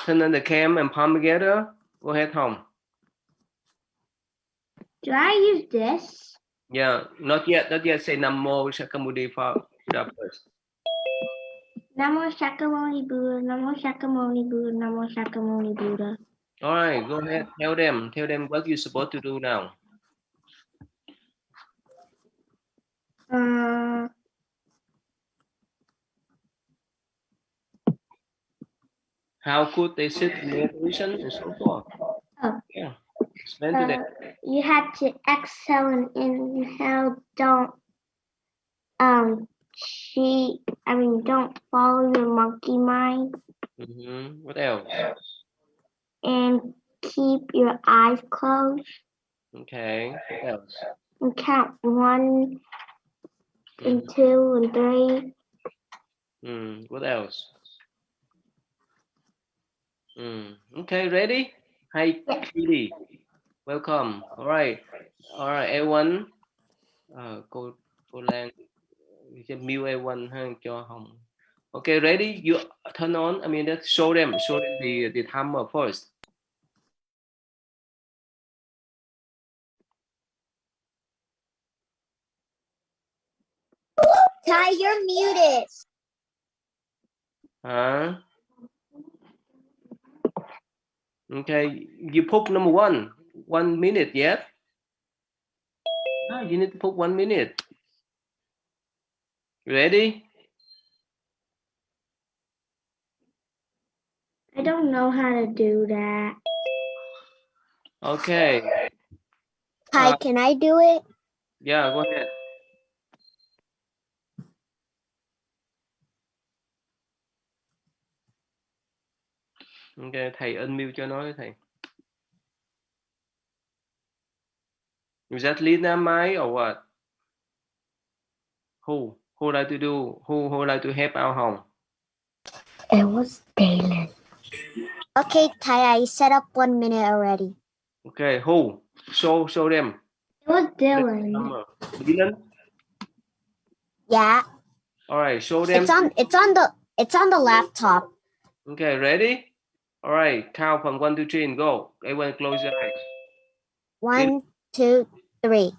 Turn on the cam and palm together. Go ahead, Hồng. Do I use this? Yeah, not yet. Not yet. Say Namo Shakyamuni first. Namo Shakyamuni Buddha, Namo Shakyamuni Buddha, Namo Shakyamuni Buddha. All right, go ahead. Tell them what you're supposed to do now. How could they sit in their position and so forth? Oh. Yeah. Explain to them. You have to exhale and inhale. Don't don't follow your monkey mind. What else? And keep your eyes closed. Okay. What else? And count 1 and 2 and 3. What else? Okay, ready? Hi, Kitty. Welcome. All right, everyone. Cô Lan, mute everyone cho Hồng. Okay, ready? You turn on. I mean, let's show them the timer first. Ty, you're muted. Okay, you put number 1 minute, yeah? You need to put 1 minute. Ready? I don't know how to do that. Okay. Ty, can I do it? Yeah, go ahead. Okay, thầy unmute cho nó thầy. Is that Lina, Mai, or what? Who like to do? Who like to help out Hồng? It was Dylan. Okay, Ty, I set up 1 minute already. Okay, who? Show them. It was Dylan. Dylan? Yeah. All right, show them. It's on the laptop. Okay, ready? All right, count from 1 to 3 and go. Everyone close your eyes. 1, 2, 3.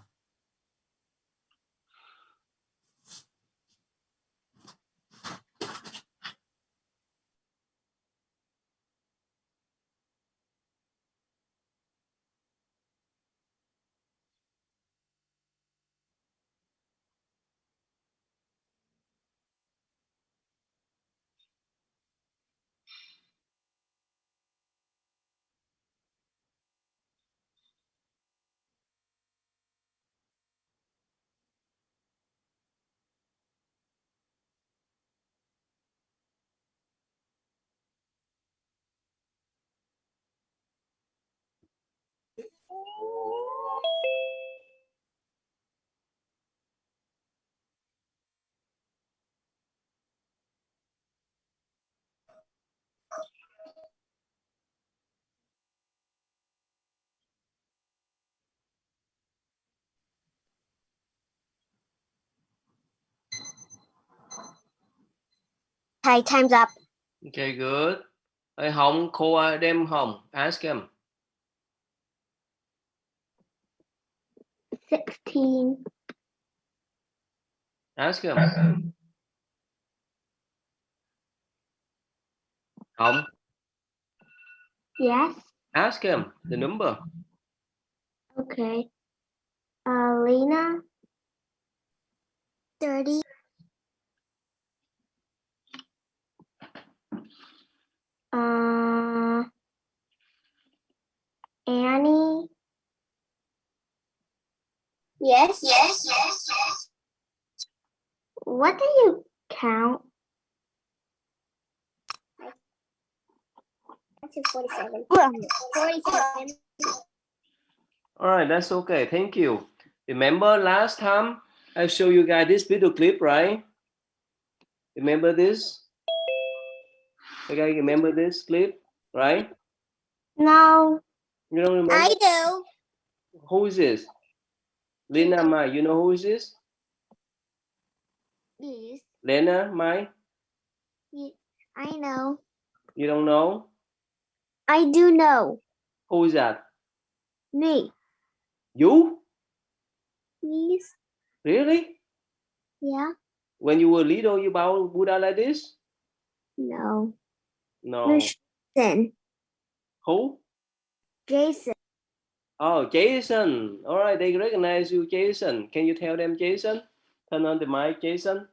Ty, time's up. Okay, good. Hey, Hồng, call them Hồng. Ask him. 16. Ask him. Hồng. Yes. Ask him the number. Okay. Lena. 30. Annie. Yes. What do you count? 47. 47. All right, that's okay. Thank you. Remember last time I showed you guys this video clip, right? Remember this? Okay, remember this clip, right? No. You don't remember? I do. Who is this? Lena Mai. You know who is this? Yes. Lena Mai? I know. You don't know? I do know. Who is that? Me. You? Please? Really? Yeah? When you were little, you bow Buddha like this? No. No. Jason. Who? Jason. Oh, Jason. All right, they recognize you, Jason. Can you tell them, Jason? Turn on the mic, Jason.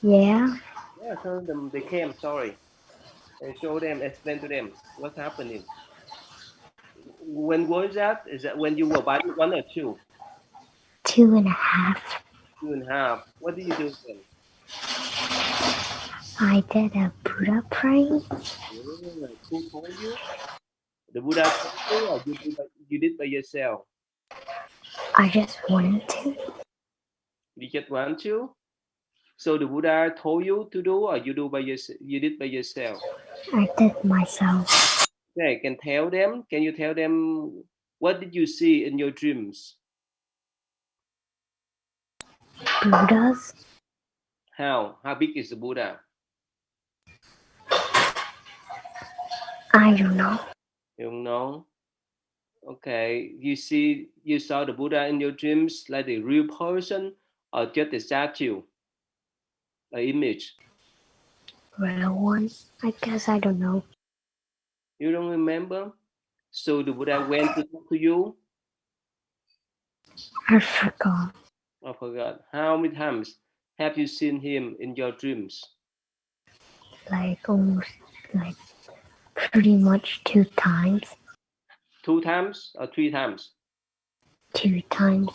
Yeah. Yeah, turn them the cam, sorry. And show them, explain to them what's happening. When was that? Is that when you were one or two? 2.5. 2.5. What did you do then? I did a Buddha praying. Yeah, who told you? The Buddha told you, or you did by yourself? I just wanted to. You just want to? So the Buddha told you to do, or you did by yourself? I did myself. Okay, can you tell them what did you see in your dreams? Buddhas. How big is the Buddha? I don't know. You don't know? Okay, you saw the Buddha in your dreams like the real person or just a statue, an image? Real one? I guess I don't know. You don't remember? So the Buddha went to talk to you? I forgot. I forgot. How many times have you seen him in your dreams? Almost pretty much 2 times. 2 times or 3 times? 2 times.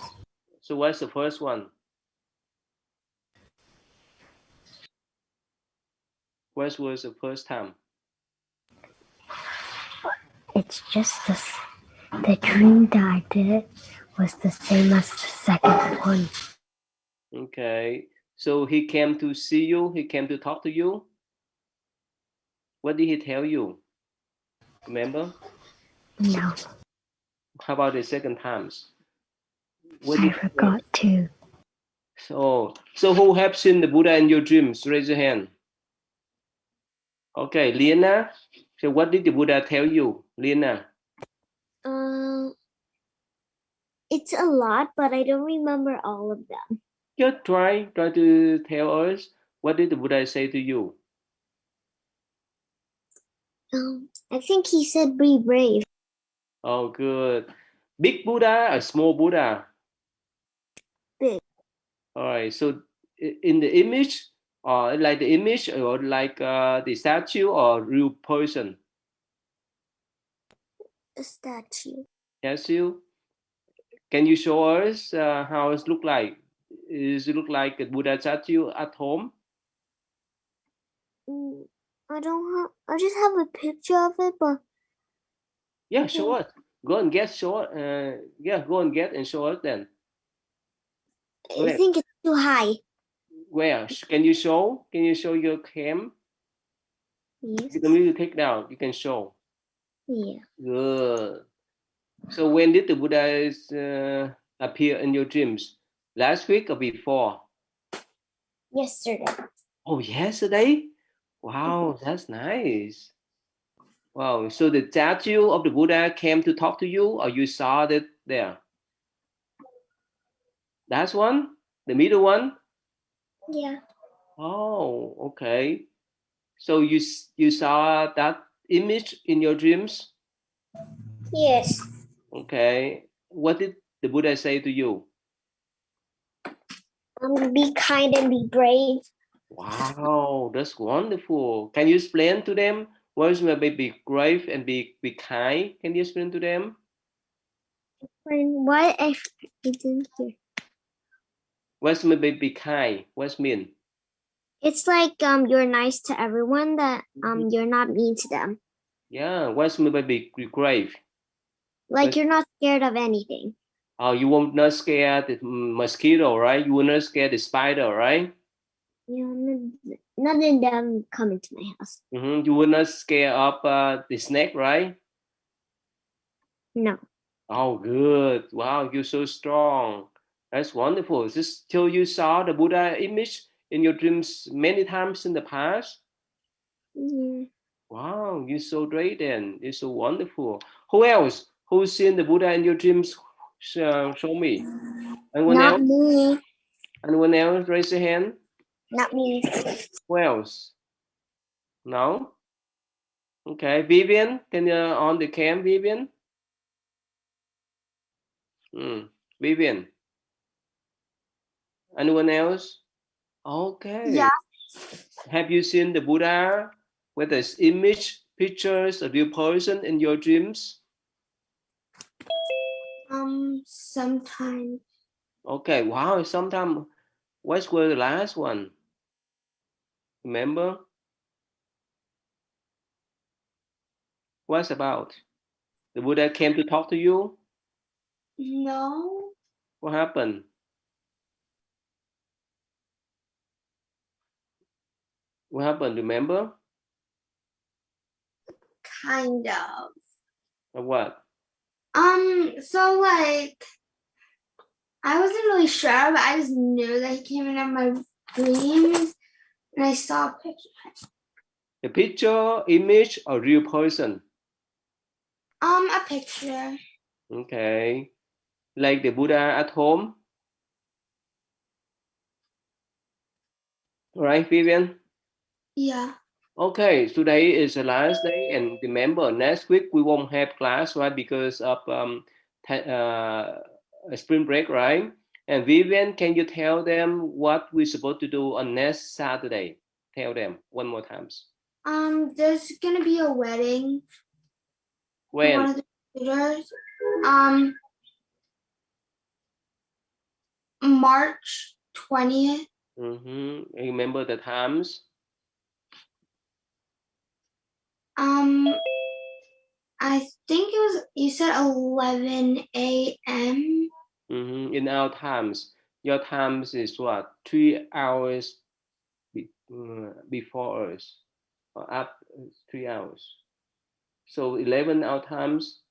So what's the first one? What was the first time? It's just the dream that I did was the same as the second one. Okay. So he came to see you? He came to talk to you? What did he tell you? Remember? No. How about the second times? I forgot too. So who have seen the Buddha in your dreams? Raise your hand. Okay, Liana. So what did the Buddha tell you, Liana? It's a lot, but I don't remember all of them. Just try to tell us, what did the Buddha say to you? I think he said be brave. Oh, good. Big Buddha or small Buddha? Big. All right. So in the image, or like the image, or like the statue, or real person? A statue. Statue. Can you show us how it look like? Does it look like a Buddha statue at home? I don't have. I just have a picture of it, but yeah, show us. Go and get show. Go and get and show us then. I think it's too high. Where can you show? Can you show your cam? Yes. You don't need to take down. You can show. Yeah. Good. So when did the Buddha appear in your dreams? Last week or before? Yesterday. Oh, yesterday? Wow, that's nice. Wow. So the statue of the Buddha came to talk to you, or you saw it there? That's one? The middle one? Yeah. Oh, okay. So you saw that image in your dreams? Yes. Okay. What did the Buddha say to you? Be kind and be brave. Wow, that's wonderful. Can you explain to them what is maybe be brave and be kind? Can you explain to them? What if you didn't hear? What's maybe be kind? What's mean? It's like you're nice to everyone, that you're not mean to them. Yeah, what's maybe be brave? Like you're not scared of anything. Oh, you won't not scare the mosquito, right? You will not scare the spider, right? Yeah, none of them come into my house. You will not scare up the snake, right? No. Oh, good. Wow, you're so strong. That's wonderful. Just till you saw the Buddha image in your dreams many times in the past? Yeah. Wow, Wow, you're so great then. You're so wonderful. Who else? Who's seen the Buddha in your dreams? Show me. Anyone Not else? me. Anyone else? Raise your hand. Not me. Who else? No? Okay, Vivian, can you on the cam, Vivian? Vivian. Anyone else? Okay. Yeah. Have you seen the Buddha, whether it's image, pictures, a real person in your dreams? Sometimes. Okay, wow, sometimes. What was the last one? Remember? What's about? The Buddha came to talk to you? No. What happened? What happened? Remember? Kind of. Or what? So like, I wasn't really sure, but I just knew that he came into my dreams, and I saw a picture. The picture, image, or real person? A picture. Okay. Like the Buddha at home? All right, Vivian? Yeah. Okay, today is the last day, and remember, next week we won't have class, right? Because of spring break, right? And Vivian, can you tell them what we're supposed to do on next Saturday? Tell them one more time. There's gonna be a wedding. When? One of the tutors. March 20th. Remember the times? I think it was, you said 11 a.m. In our times. Your times is what? 3 hours before us. Or up 3 hours. So 11 our times.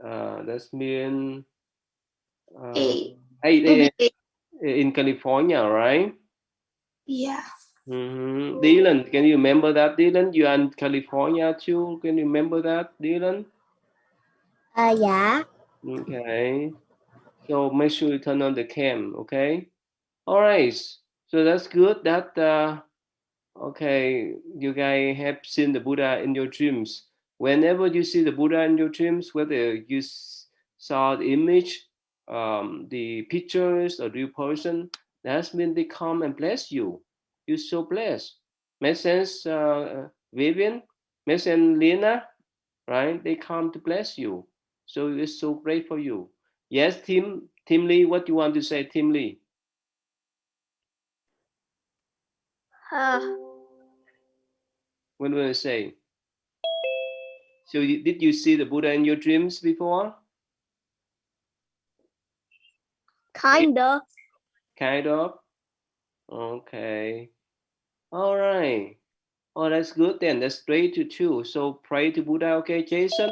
That's mean 8. 8 Maybe a.m. 8. in California, right? Yeah. Dylan, can you remember that, Dylan? You are in California too. Can you remember that, Dylan? Yeah. Okay. So make sure you turn on the cam, okay? All right. So that's good. That okay, you guys have seen the Buddha in your dreams. Whenever you see the Buddha in your dreams, whether you saw the image, the pictures, or real person, that means they come and bless you. You're so blessed. Make sense, Vivian? Make sense, Lena? Right? They come to bless you. So it's so great for you. Yes, Tim Lee, what do you want to say, Tim Lee? What do you say? So did you see the Buddha in your dreams before? Kind of. Kind of. Okay. All right. Oh, that's good then. That's great to too. So pray to Buddha, okay, Jason?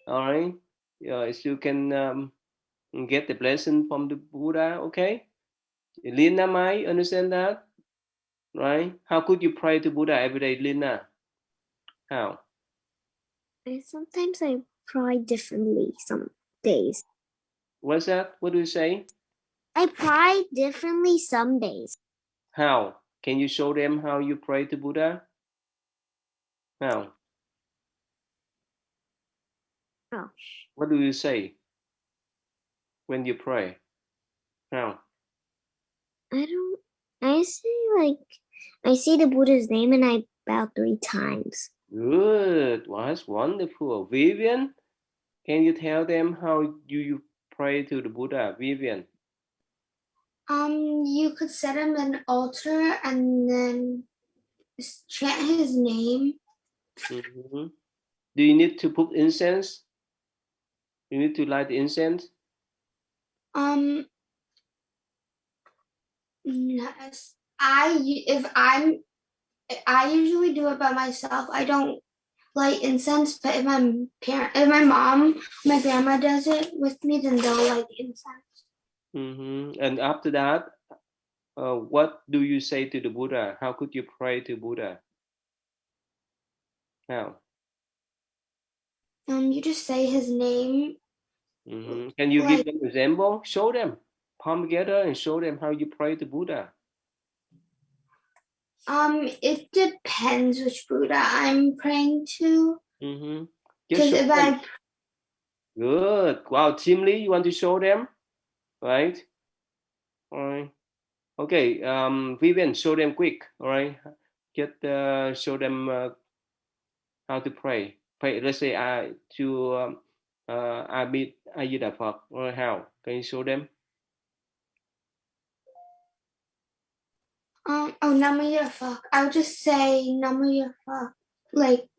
All right. Yeah, so you can get the blessing from the Buddha, okay? Lina, might understand that, right? How could you pray to Buddha every day, Lina? How? Sometimes I pray differently some days. What's that? What do you say? I pray differently some days. How? Can you show them how you pray to Buddha? How? Oh. What do you say when you pray? How? I say the Buddha's name and I bow 3 times. Good. Well, that's wonderful. Vivian, can you tell them how you pray to the Buddha, Vivian? You could set him an altar and then chant his name. Do you need to put incense? You need to light the incense? Yes. I usually do it by myself. I don't light incense, but if my mom, my grandma does it with me, then they'll light the incense. And after that, what do you say to the Buddha? How could you pray to Buddha? How? You just say his name. Can you Like- give them an example? Show them. Palm together and show them how you pray to Buddha. It depends which Buddha I'm praying to. Just Because show if them. I Good. Wow, Team Lee, you want to show them? Right? All right. Okay, Vivian, show them quick. All right. Just show them how to pray. Pray. Let's say to Ayuda Phật. Or how? Can you show them? Namaya Fuck. I'll just say Namaya Fuck. Like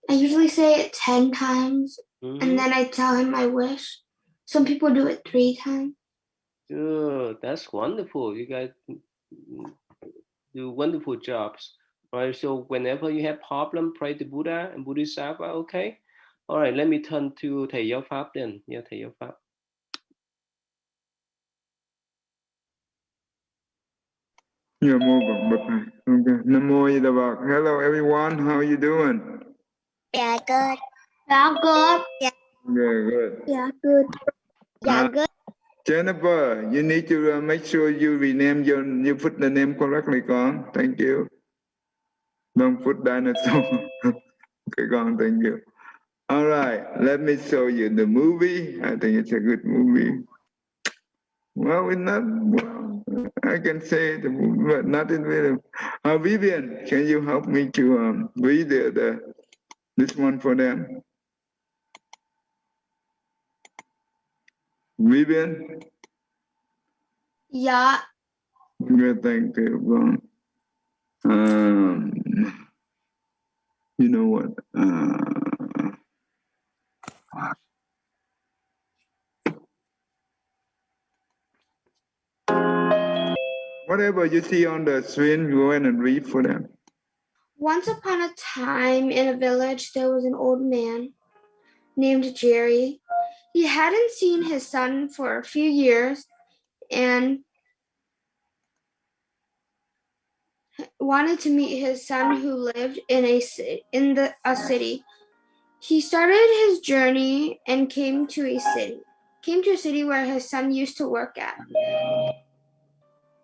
I usually say it 10 times, and then I tell him my wish. Some people do it 3 times. Good. That's wonderful. You guys do wonderful jobs. All right. So whenever you have problem, pray to Buddha and Bodhisattva. Okay. All right. Let me turn to thầy giáo pháp then. Yeah, thầy giáo pháp. You're more okay. Namo Yidavak. Hello everyone. How are you doing? Yeah, good. Yeah, good. Good. Yeah, good. Yeah, good. Jennifer, you need to make sure you rename you put the name correctly, con. Thank you. Don't put dinosaur. Okay, con. Thank you. All right. Let me show you the movie. I think it's a good movie. Well, it's not. Well, I can say the movie, but not in video. Vivian, can you help me to read this one for them? Vivian? Yeah. Good, thank you. You know what? Whatever you see on the screen, go ahead and read for them. Once upon a time in a village, there was an old man named Jerry. He hadn't seen his son for a few years and wanted to meet his son who lived in a city. He started his journey and came to a city where his son used to work at.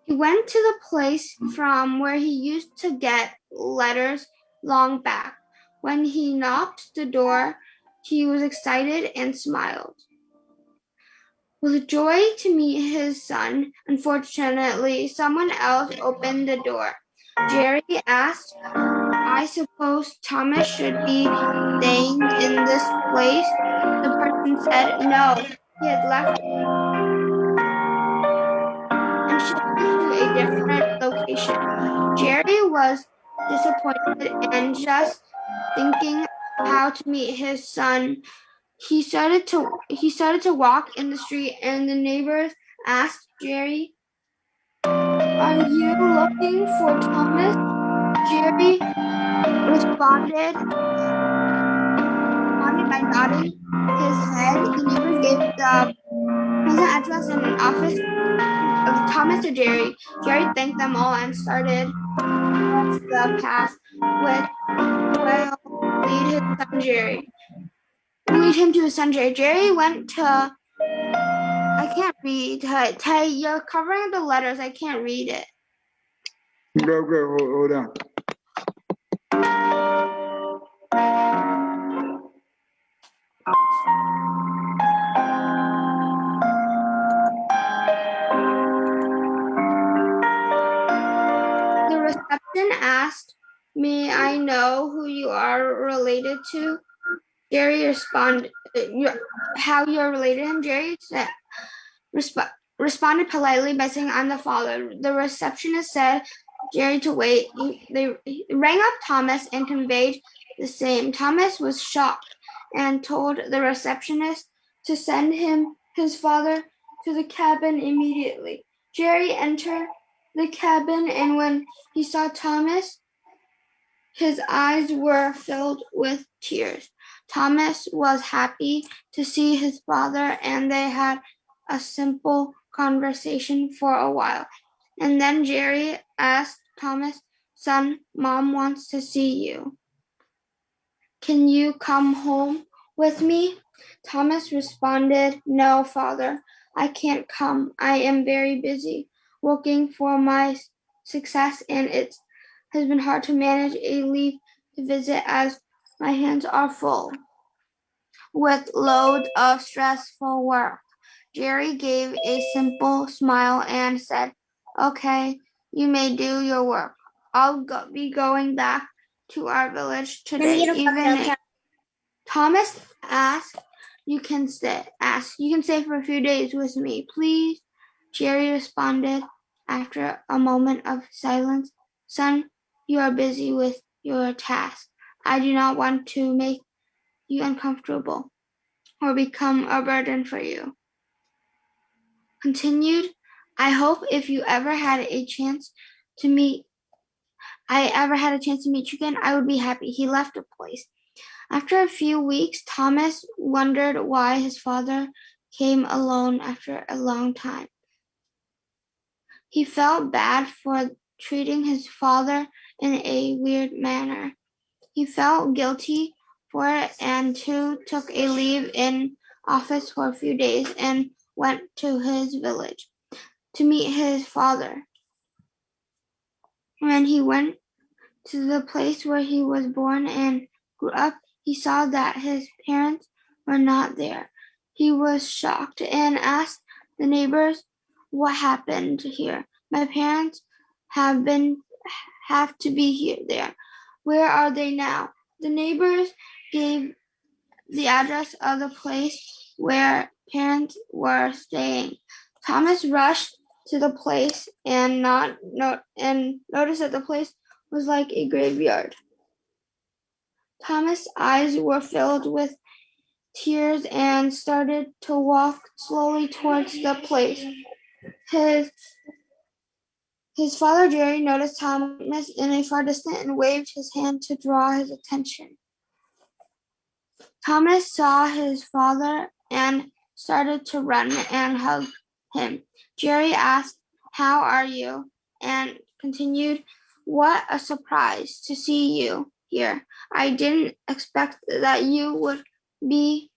He went to the place from where he used to get letters long back. When he knocked the door, he was excited and smiled with joy to meet his son. Unfortunately, someone else opened the door. Jerry asked, "I suppose Thomas should be staying in this place?" The person said no, he had left and shifted to a different location. Jerry was disappointed and just thinking how to meet his son. He started to walk in the street, and the neighbors asked Jerry, "Are you looking for Thomas?" Jerry responded by nodding his head. The neighbors gave the present address and an office of Thomas to Jerry. Jerry thanked them all and started the path which will lead him to his son Jerry. Jerry went to, I can't read. Tay, you're covering the letters. I can't read it. Go, hold on. The reception asked, "May I know who you are related to?" Jerry responded, "How you're related to him?" Jerry responded politely by saying, "I'm the father." The receptionist said Jerry to wait. They rang up Thomas and conveyed the same. Thomas was shocked and told the receptionist to send him his father to the cabin immediately. Jerry entered the cabin, and when he saw Thomas, his eyes were filled with tears. Thomas was happy to see his father, and they had a simple conversation for a while. And then Jerry asked Thomas, "Son, Mom wants to see you." Can you come home with me? Thomas responded, No, Father, I can't come. I am very busy working for my success, and it has been hard to manage a leave to visit as my hands are full with loads of stressful work. Jerry gave a simple smile and said, Okay, you may do your work. I'll be going back to our village today evening. Thomas asked, You can stay for a few days with me, please? Jerry responded after a moment of silence, Son, you are busy with your task. I do not want to make you uncomfortable or become a burden for you. Continued, I hope if you ever had a chance to meet you again, I would be happy. He left the place. After a few weeks, Thomas wondered why his father came alone after a long time. He felt bad for treating his father in a weird manner. He felt guilty for it and too took a leave in office for a few days and went to his village to meet his father. When he went to the place where he was born and grew up, he saw that his parents were not there. He was shocked and asked the neighbors, What happened here? My parents have to be there. Where are they now? The neighbors gave the address of the place where parents were staying. Thomas rushed to the place and noticed that the place was like a graveyard. Thomas' eyes were filled with tears and started to walk slowly towards the place. His father Jerry noticed Thomas in a far distance and waved his hand to draw his attention. Thomas saw his father and started to run and hug him. Jerry asked, How are you? And continued, What a surprise to see you here. I didn't expect that you would be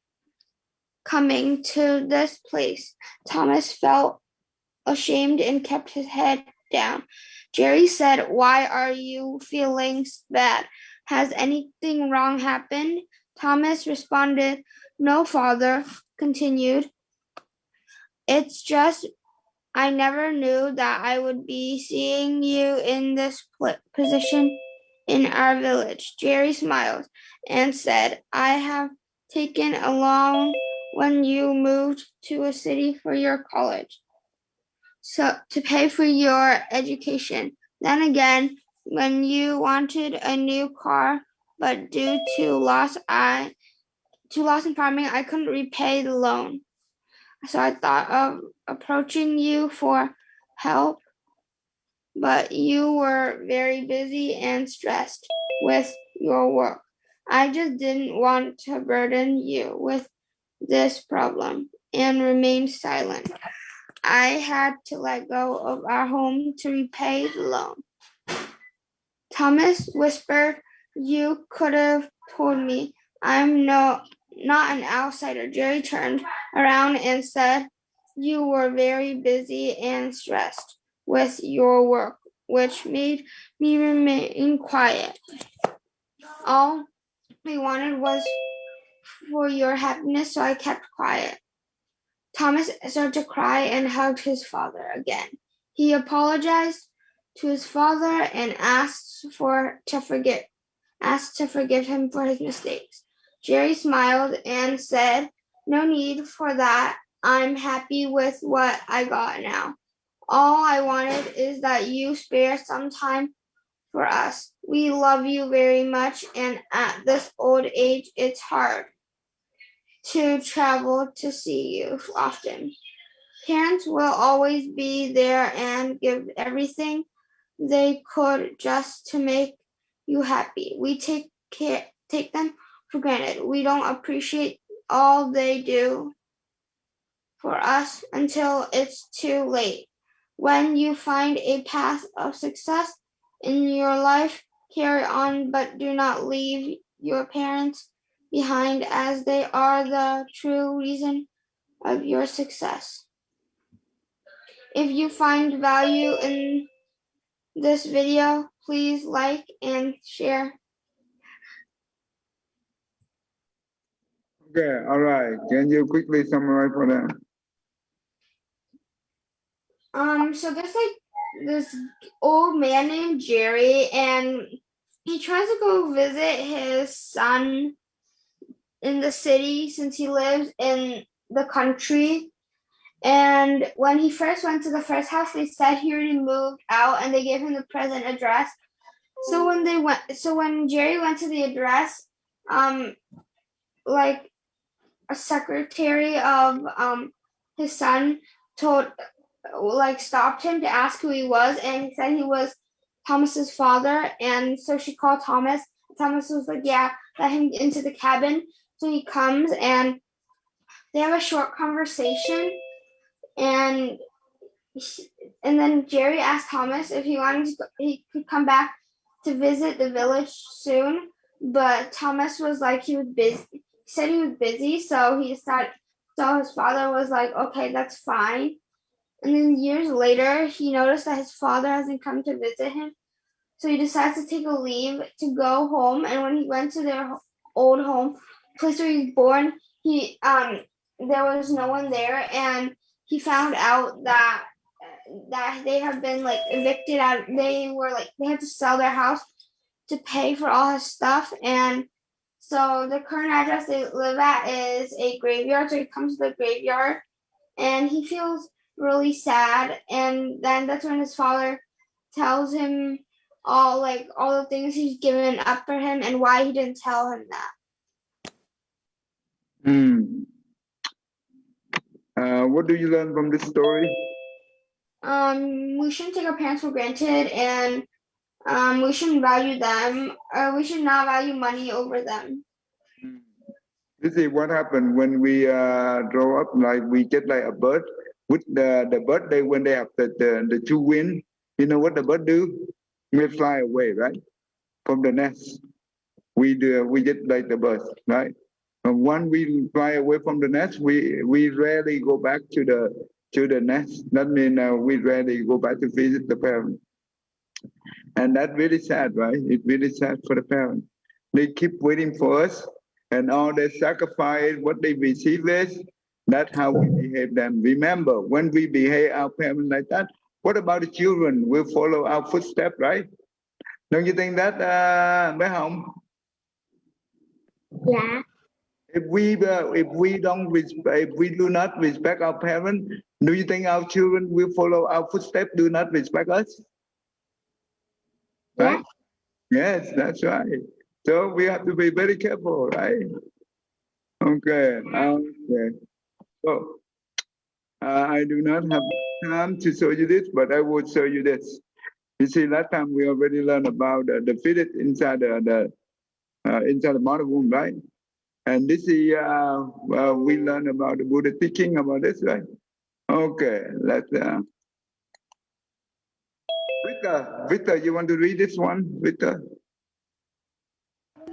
coming to this place. Thomas felt ashamed and kept his head down. Jerry said, Why are you feeling bad? Has anything wrong happened? Thomas responded, No, Father. Continued, It's just I never knew that I would be seeing you in this position in our village. Jerry smiled and said, I have taken a loan when you moved to a city for your college, so to pay for your education. Then again, when you wanted a new car, but due to loss in farming, I couldn't repay the loan. So I thought of approaching you for help, but you were very busy and stressed with your work. I just didn't want to burden you with this problem and remained silent. I had to let go of our home to repay the loan. Thomas whispered, You could have told me. I'm not an outsider. Jerry turned around and said, You were very busy and stressed with your work, which made me remain quiet. All I wanted was for your happiness, so I kept quiet. Thomas started to cry and hugged his father again. He apologized to his father and asked to forgive him for his mistakes. Jerry smiled and said, No need for that. I'm happy with what I got now. All I wanted is that you spare some time for us. We love you very much, and at this old age, it's hard to travel to see you often. Parents will always be there and give everything they could just to make you happy. We take them for granted. We don't appreciate all they do for us until it's too late. When you find a path of success in your life, carry on, but do not leave your parents behind, as they are the true reason of your success. If you find value in this video, please like and share. Okay, all right. Can you quickly summarize for them? So there's like this old man named Jerry, and he tries to go visit his son in the city since he lives in the country. And when he first went to the first house, they said he already moved out, and they gave him the present address. So when Jerry went to the address, like a secretary of his son stopped him to ask who he was, and he said he was Thomas's father. And so she called Thomas. Thomas was like, yeah, let him into the cabin. So he comes, and they have a short conversation, and then Jerry asked Thomas if he could come back to visit the village soon, but Thomas was like he was busy. He said he was busy, so his father was like, okay, that's fine. And then years later, he noticed that his father hasn't come to visit him, so he decides to take a leave to go home. And when he went to their old home, place where he was born, there was no one there, and he found out that they have been like evicted out. They had to sell their house to pay for all his stuff, and so the current address they live at is a graveyard. So he comes to the graveyard, and he feels really sad. And then that's when his father tells him all the things he's given up for him and why he didn't tell him that. What do you learn from this story? We shouldn't take our parents for granted, and we shouldn't value them. We should not value money over them. This is what happened when we grow up. Like we get like a bird. With the bird, when they have the two wings, you know what the bird do? We fly away, right, from the nest. We get like the bird, right? And when we fly away from the nest, we rarely go back to the nest. That means we rarely go back to visit the parents. And that's really sad, right? It's really sad for the parents. They keep waiting for us, and all their sacrifice, what they receive is, that's how we behave them. Remember, when we behave our parents like that, what about the children? Will follow our footsteps, right? Don't you think that, bé Hồng? Yeah. If we do not respect our parents, do you think our children will follow our footsteps? Do not respect us, right? Yes, that's right. So we have to be very careful, right? Okay. So I do not have time to show you this, but I will show you this. You see, last time we already learned about the fetus inside the mother womb, right? And this is we learned about the Buddha teaching about this, right? Okay, let's. Victor, you want to read this one, Victor?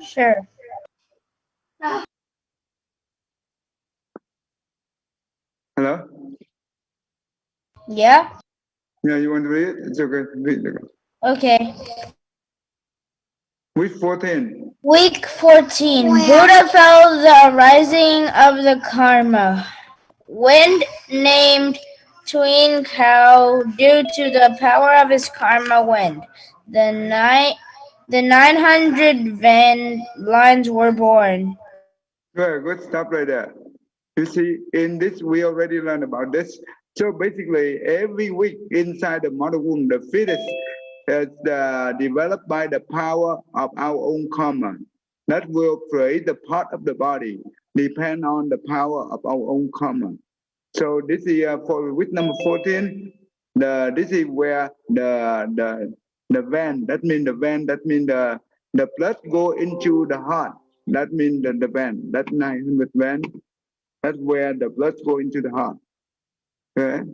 Sure. Hello? Yeah? Yeah, you want to read it? It's okay. Read it. Okay. Week 14. Week 14. Buddha felt the rising of the karma. Wind named Twin Cow due to the power of his karma wind. The 900 Van lines were born. Good stuff right there. You see, in this, we already learned about this. So basically, every week inside the mother womb, the fetus is developed by the power of our own karma. That will create the part of the body, depend on the power of our own karma. So this is for week number 14. This is where the vein, that means the blood go into the heart. That means the vein, that 900 vein. That's where the blood go into the heart. Okay.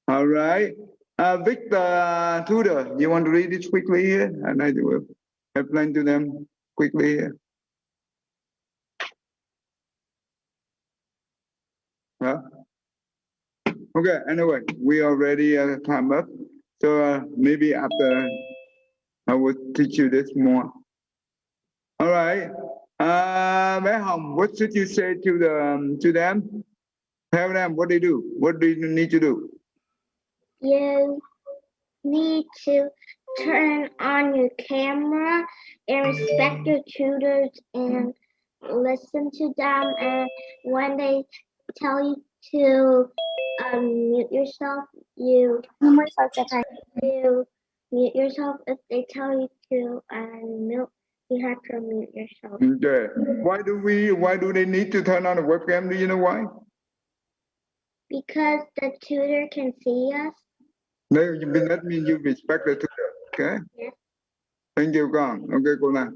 All right. Victor Tudor, you want to read it quickly here? And I will explain to them. quickly. Huh? Okay, anyway, we already time up. So maybe after I will teach you this more. All right. Bé Hồng, what should you say to them? Tell them what they do. What do you need to do? You need to turn on your camera and respect your tutors and listen to them. And when they tell you to mute yourself, you mute yourself. If they tell you to mute, you have to mute yourself. Okay. Why do they need to turn on the webcam? Do you know why? Because the tutor can see us. No, that means you respect the tutor. Okay. Yes. Thank you, con. Okay, cô nào.